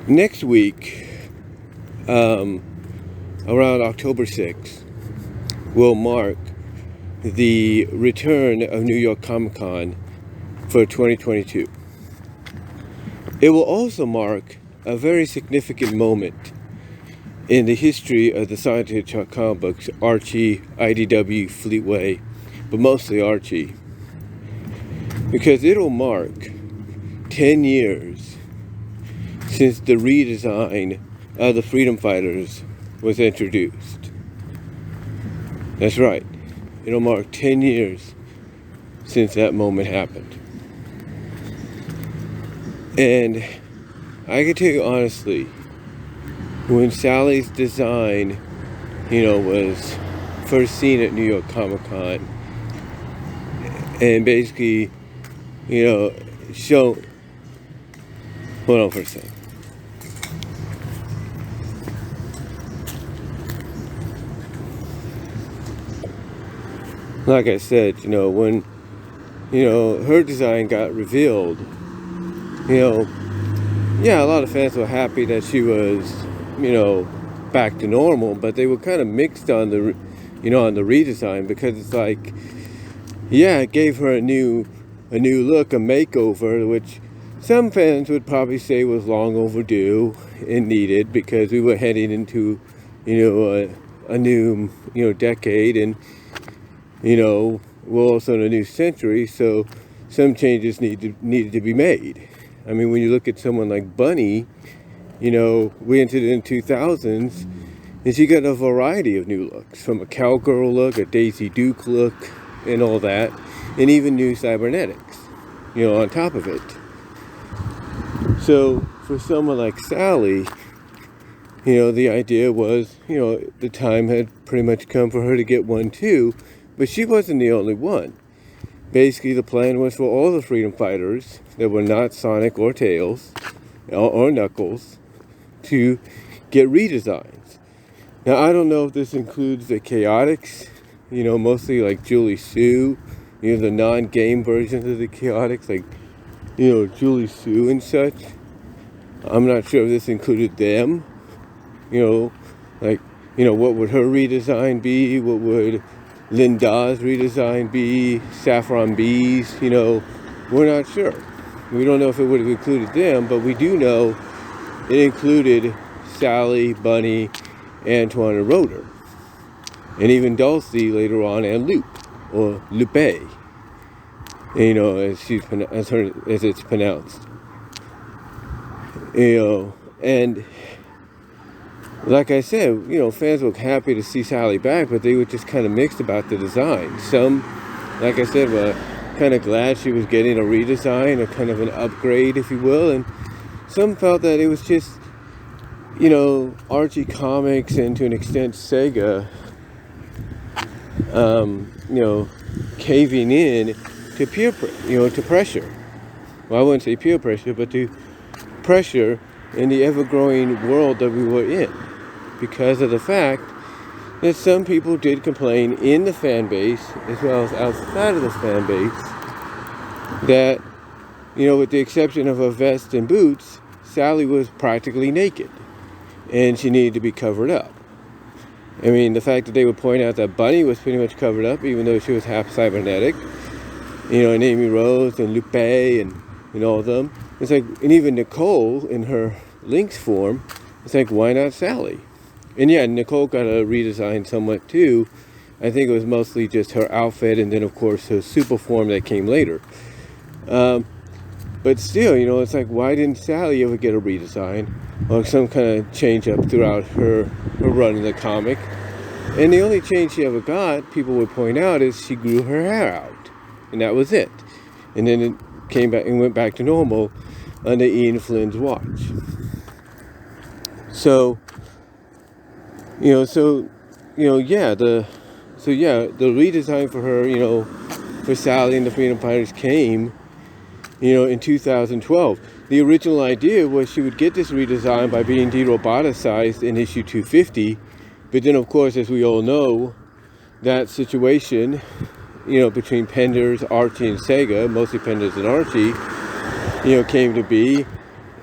Next week, around October 6th, will mark the return of New York Comic Con for 2022. It will also mark a very significant moment in the history of the Science Hedgehog comic books, ARCHIE, IDW, Fleetway, but mostly ARCHIE, because it'll mark 10 years since the redesign of the Freedom Fighters was introduced. That's right. It'll mark 10 years since that moment happened. And I can tell you honestly, when Sally's design, was first seen at New York Comic Con, and basically, hold on for a second. Like I said, when, her design got revealed, a lot of fans were happy that she was, back to normal, but they were kind of mixed on the, on the redesign, because it's like, it gave her a new look, a makeover, which some fans would probably say was long overdue and needed, because we were heading into, a new, decade, and we're also in a new century, so some changes needed to be made. I mean, when you look at someone like Bunny, we entered in 2000s, and she got a variety of new looks, from a cowgirl look, a Daisy Duke look, and all that, and even new cybernetics, on top of it. So for someone like Sally, the idea was, the time had pretty much come for her to get one too, but she wasn't the only one. Basically, the plan was for all the Freedom Fighters that were not Sonic or Tails or Knuckles to get redesigns. Now, I don't know if this includes the Chaotix, mostly like Julie Sue, the non-game versions of the Chaotix, like, Julie Sue and such. I'm not sure if this included them, what would her redesign be? What would Linda's redesign be? Saffron B's, we're not sure. We don't know if it would have included them, but we do know it included Sally, Bunny, Antoine, and Rotor, and even Dulcie later on, and Lupe, or Lupe, as it's pronounced. And like I said, fans were happy to see Sally back, but they were just kind of mixed about the design. Some, like I said, were kind of glad she was getting a redesign, or kind of an upgrade, if you will, and some felt that it was just, Archie Comics, and to an extent Sega, caving in to to pressure. Well, I wouldn't say peer pressure, but to pressure in the ever-growing world that we were in, because of the fact that some people did complain in the fan base, as well as outside of the fan base, that, with the exception of a vest and boots, Sally was practically naked, and she needed to be covered up. I mean, the fact that they would point out that Bunny was pretty much covered up, even though she was half cybernetic, and Amy Rose and Lupe and all of them. It's like, and even Nicole in her Lynx form, it's like, why not Sally? And Nicole got a redesign somewhat too. I think it was mostly just her outfit, and then of course her super form that came later. But still, it's like, why didn't Sally ever get a redesign or some kind of change up throughout her run in the comic? And the only change she ever got, people would point out, is she grew her hair out, and that was it. And then it came back and went back to normal under Ian Flynn's watch. So, the redesign for her, for Sally and the Freedom Fighters came, in 2012. The original idea was she would get this redesign by being de-roboticized in issue 250, but then, of course, as we all know, that situation, between Penders, Archie, and Sega, mostly Penders and Archie, came to be,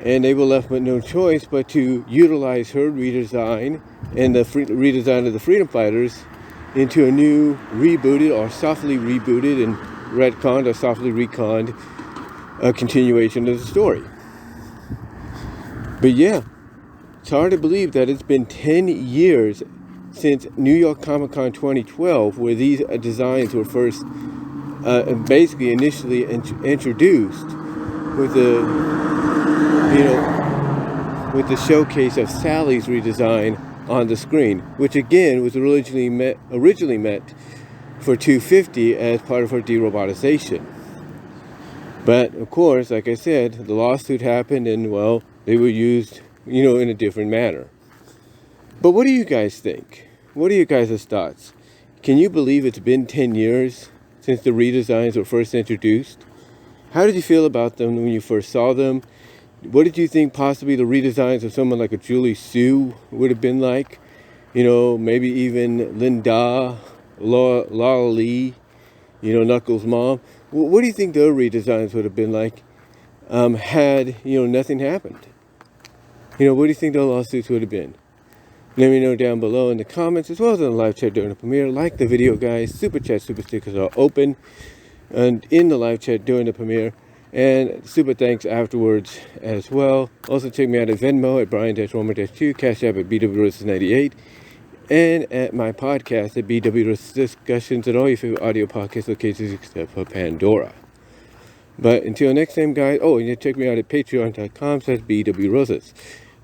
and they were left with no choice but to utilize her redesign and the redesign of the Freedom Fighters into a new rebooted or softly rebooted and retconned or softly reconned continuation of the story. But yeah, it's hard to believe that it's been 10 years since New York Comic Con 2012, where these designs were first basically initially introduced with the showcase of Sally's redesign on the screen, which again was originally meant for 250 as part of her de-robotization. But of course, like I said, the lawsuit happened, and well, they were used, in a different manner. But what do you guys think? What are your guys' thoughts? Can you believe it's been 10 years since the redesigns were first introduced? How did you feel about them when you first saw them? What did you think possibly the redesigns of someone like a Julie Sue would have been like? Maybe even Linda, Lala Lee, Knuckles' mom. What do you think their redesigns would have been like had, nothing happened? What do you think the lawsuits would have been? Let me know down below in the comments, as well as in the live chat during the premiere. Like the video, guys. Super chat, super stickers are open and in the live chat during the premiere. And super thanks afterwards as well. Also check me out at Venmo at Brian-Romer-2, Cash App at BWRosis98, and at my podcast at BWRosis Discussions and all your favorite audio podcast locations except for Pandora. But until next time, guys. Oh, and you check me out at patreon.com/BWRosis.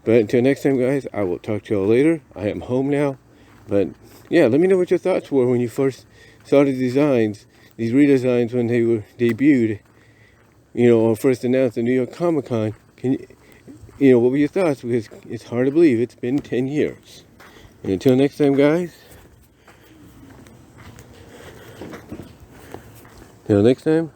But until next time, guys, I will talk to y'all later. I am home now. But yeah, let me know what your thoughts were when you first saw the designs, these redesigns when they were debuted, or first announced at New York Comic Con. What were your thoughts? Because it's hard to believe it's been 10 years. And until next time, guys. Till next time.